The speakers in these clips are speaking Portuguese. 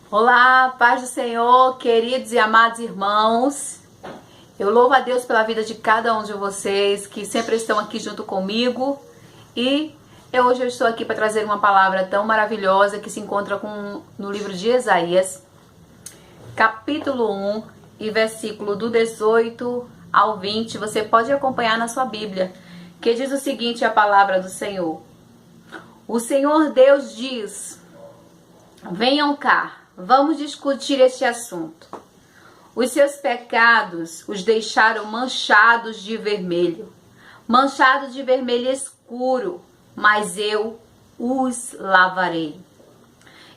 Olá, paz do Senhor, queridos e amados irmãos. Eu louvo a Deus pela vida de cada um de vocês que sempre estão aqui junto comigo. E hoje eu estou aqui para trazer uma palavra tão maravilhosa que se encontra no livro de Isaías, capítulo 1 e versículo do 18 ao 20. Você pode acompanhar na sua Bíblia, que diz o seguinte: a palavra do Senhor. O Senhor Deus diz: venham cá, vamos discutir este assunto. Os seus pecados os deixaram manchados de vermelho escuro, mas eu os lavarei.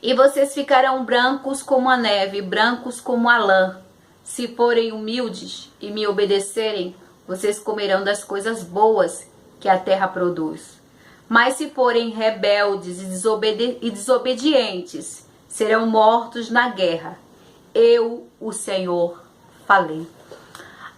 E vocês ficarão brancos como a neve, brancos como a lã. Se forem humildes e me obedecerem, vocês comerão das coisas boas que a terra produz. Mas se forem rebeldes e desobedientes, serão mortos na guerra. Eu, o Senhor, falei.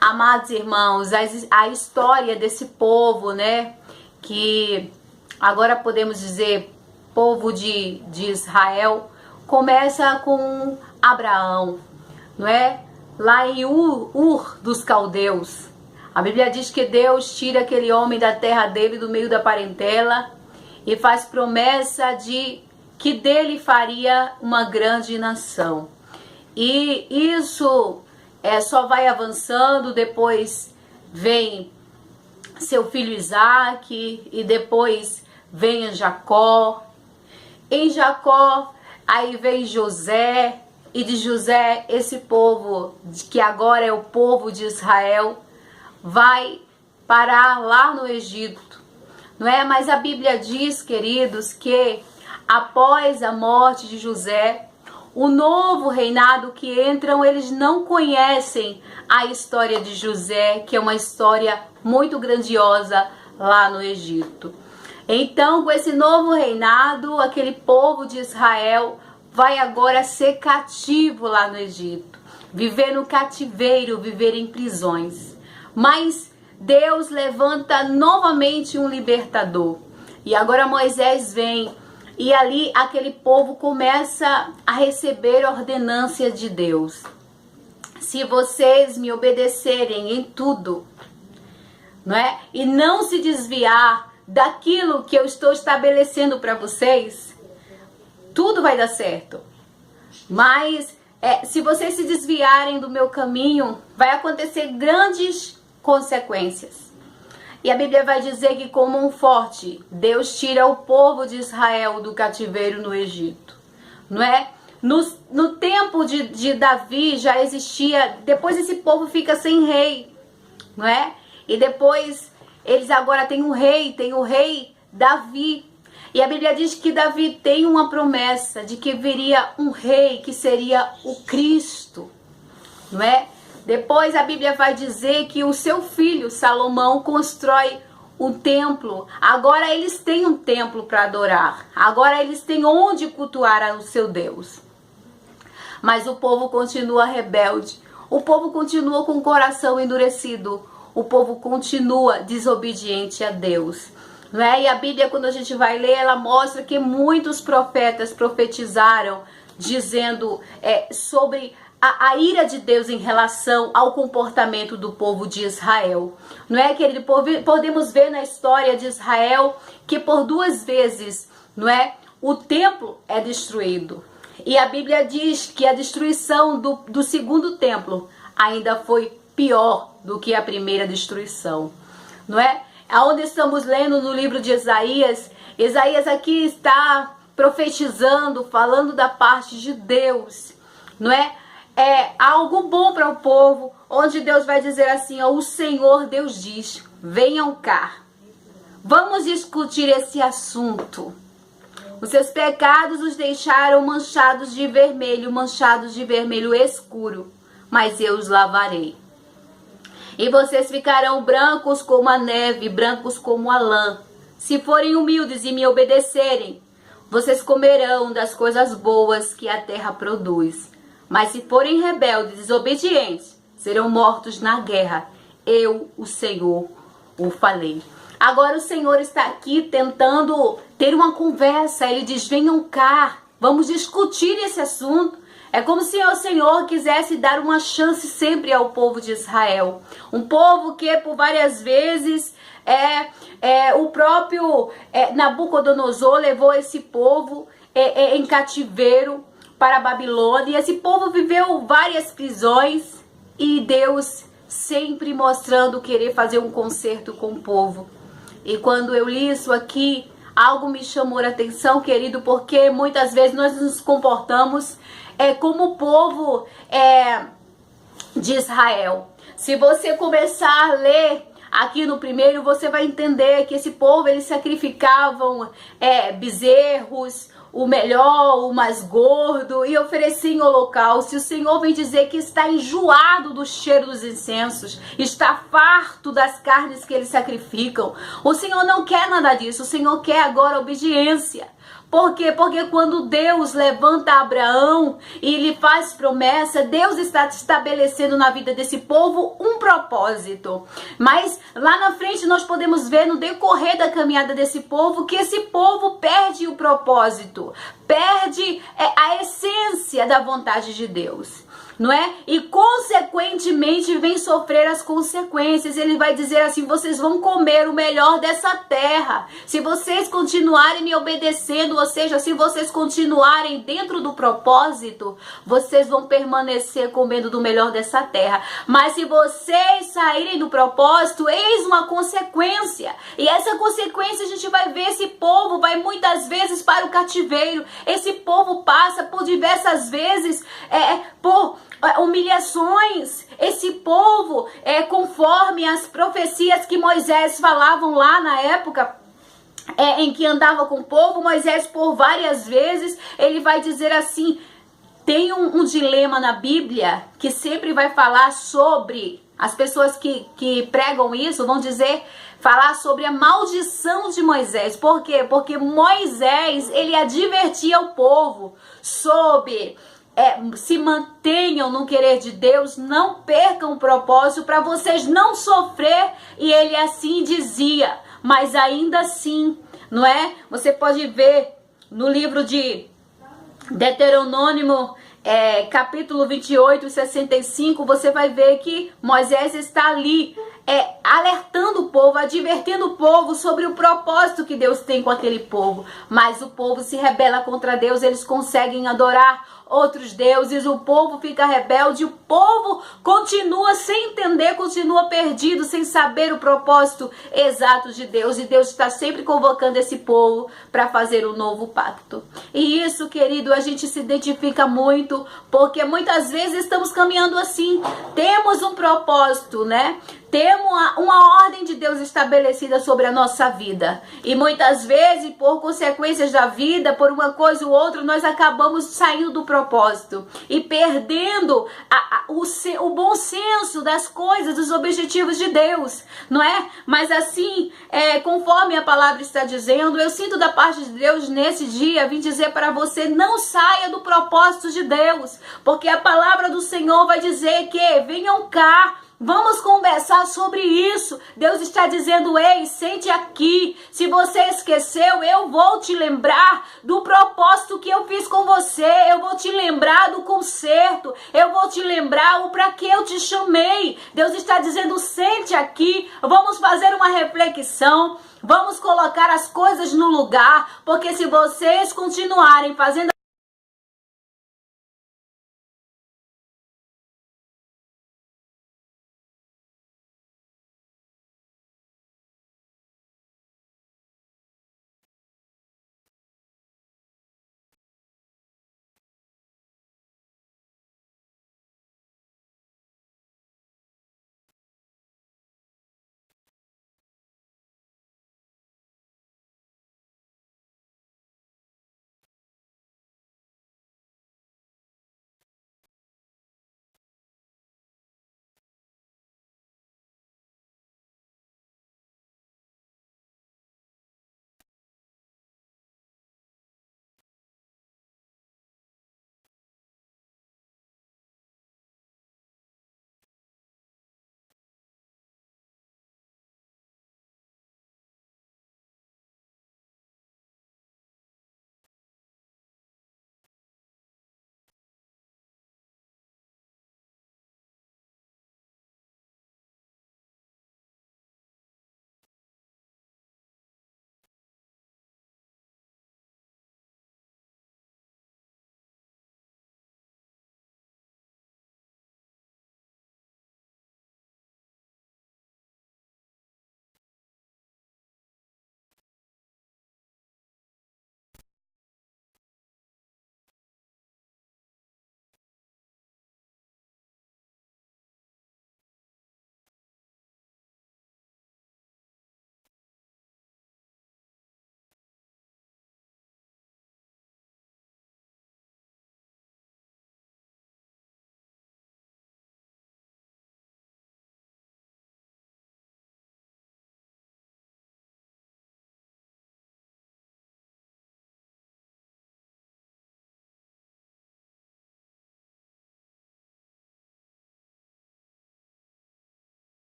Amados irmãos, a história desse povo, né, que agora podemos dizer povo de Israel, começa com Abraão, não é? Lá em Ur dos Caldeus. A Bíblia diz que Deus tira aquele homem da terra dele, do meio da parentela, e faz promessa de que dele faria uma grande nação. E isso só vai avançando. Depois vem seu filho Isaac, e depois vem Jacó. Em Jacó, aí vem José, e de José, esse povo, que agora é o povo de Israel, vai parar lá no Egito, não é? Mas a Bíblia diz, queridos, que após a morte de José, o novo reinado que entram, eles não conhecem a história de José, que é uma história muito grandiosa lá no Egito. Então, com esse novo reinado, aquele povo de Israel vai agora ser cativo lá no Egito, viver no cativeiro, viver em prisões. Mas Deus levanta novamente um libertador. E agora Moisés vem, e ali aquele povo começa a receber ordenância de Deus. Se vocês me obedecerem em tudo, não é? E não se desviar daquilo que eu estou estabelecendo para vocês, tudo vai dar certo. Mas se vocês se desviarem do meu caminho, vai acontecer grandes consequências. E a Bíblia vai dizer que, como um forte, Deus tira o povo de Israel do cativeiro no Egito, não é? No tempo de Davi já existia. Depois esse povo fica sem rei, não é? E depois eles agora têm um rei, tem o rei Davi. E a Bíblia diz que Davi tem uma promessa de que viria um rei que seria o Cristo, não é? Depois a Bíblia vai dizer que o seu filho Salomão constrói um templo. Agora eles têm um templo para adorar. Agora eles têm onde cultuar o seu Deus. Mas o povo continua rebelde. O povo continua com o coração endurecido. O povo continua desobediente a Deus. Não é? E a Bíblia, quando a gente vai ler, ela mostra que muitos profetas profetizaram, dizendo sobre a ira de Deus em relação ao comportamento do povo de Israel. Não é, querido? Podemos ver na história de Israel que por 2 vezes, não é, o templo é destruído. E a Bíblia diz que a destruição do segundo templo ainda foi pior do que a primeira destruição. Não é? Aonde estamos lendo no livro de Isaías, Isaías aqui está profetizando, falando da parte de Deus, não é? É algo bom para o povo, onde Deus vai dizer assim: ó, o Senhor Deus diz, venham cá, vamos discutir esse assunto. Os seus pecados os deixaram manchados de vermelho escuro, mas eu os lavarei. E vocês ficarão brancos como a neve, brancos como a lã. Se forem humildes e me obedecerem, vocês comerão das coisas boas que a terra produz. Mas se forem rebeldes e desobedientes, serão mortos na guerra. Eu, o Senhor, o falei. Agora o Senhor está aqui tentando ter uma conversa. Ele diz: venham cá, vamos discutir esse assunto. É como se o Senhor quisesse dar uma chance sempre ao povo de Israel. Um povo que por várias vezes o próprio Nabucodonosor levou esse povo em cativeiro para a Babilônia. E esse povo viveu várias prisões e Deus sempre mostrando querer fazer um concerto com o povo. E quando eu li isso aqui, algo me chamou a atenção, querido, porque muitas vezes nós nos comportamos como o povo de Israel. Se você começar a ler aqui no primeiro, você vai entender que esse povo, eles sacrificavam bezerros, o melhor, o mais gordo, e oferecia em holocausto. E o Senhor vem dizer que está enjoado do cheiro dos incensos, está farto das carnes que eles sacrificam. O Senhor não quer nada disso, o Senhor quer agora obediência. Por quê? Porque quando Deus levanta Abraão e lhe faz promessa, Deus está estabelecendo na vida desse povo um propósito. Mas lá na frente nós podemos ver no decorrer da caminhada desse povo que esse povo perde o propósito, perde a essência da vontade de Deus. Não é? E consequentemente vem sofrer as consequências. Ele vai dizer assim: vocês vão comer o melhor dessa terra se vocês continuarem me obedecendo, ou seja, se vocês continuarem dentro do propósito, vocês vão permanecer comendo do melhor dessa terra. Mas se vocês saírem do propósito, eis uma consequência. E essa consequência a gente vai ver, esse povo vai muitas vezes para o cativeiro. Esse povo passa por diversas vezes por humilhações. Esse povo, conforme as profecias que Moisés falavam lá na época em que andava com o povo, Moisés por várias vezes, ele vai dizer assim, tem um dilema na Bíblia que sempre vai falar sobre, as pessoas que pregam isso vão falar sobre a maldição de Moisés. Por quê? Porque Moisés, ele advertia o povo sobre se mantenham no querer de Deus, não percam o propósito para vocês não sofrer. E ele assim dizia, mas ainda assim, não é? Você pode ver no livro de Deuteronômio, capítulo 28, 65, você vai ver que Moisés está ali alertando o povo, advertendo o povo sobre o propósito que Deus tem com aquele povo. Mas o povo se rebela contra Deus, eles conseguem adorar outros deuses, o povo fica rebelde, o povo continua sem entender, continua perdido, sem saber o propósito exato de Deus. E Deus está sempre convocando esse povo para fazer um novo pacto. E isso, querido, a gente se identifica muito, porque muitas vezes estamos caminhando assim, temos um propósito, né? Temos uma ordem de Deus estabelecida sobre a nossa vida. E muitas vezes, por consequências da vida, por uma coisa ou outra, nós acabamos saindo do propósito e perdendo o bom senso das coisas, dos objetivos de Deus, não é? Mas assim, conforme a palavra está dizendo, eu sinto da parte de Deus nesse dia, vim dizer para você, não saia do propósito de Deus, porque a palavra do Senhor vai dizer que venham cá, vamos conversar sobre isso. Deus está dizendo, ei, sente aqui. Se você esqueceu, eu vou te lembrar do propósito que eu fiz com você. Eu vou te lembrar do conserto. Eu vou te lembrar o para que eu te chamei. Deus está dizendo, sente aqui. Vamos fazer uma reflexão. Vamos colocar as coisas no lugar. Porque se vocês continuarem fazendo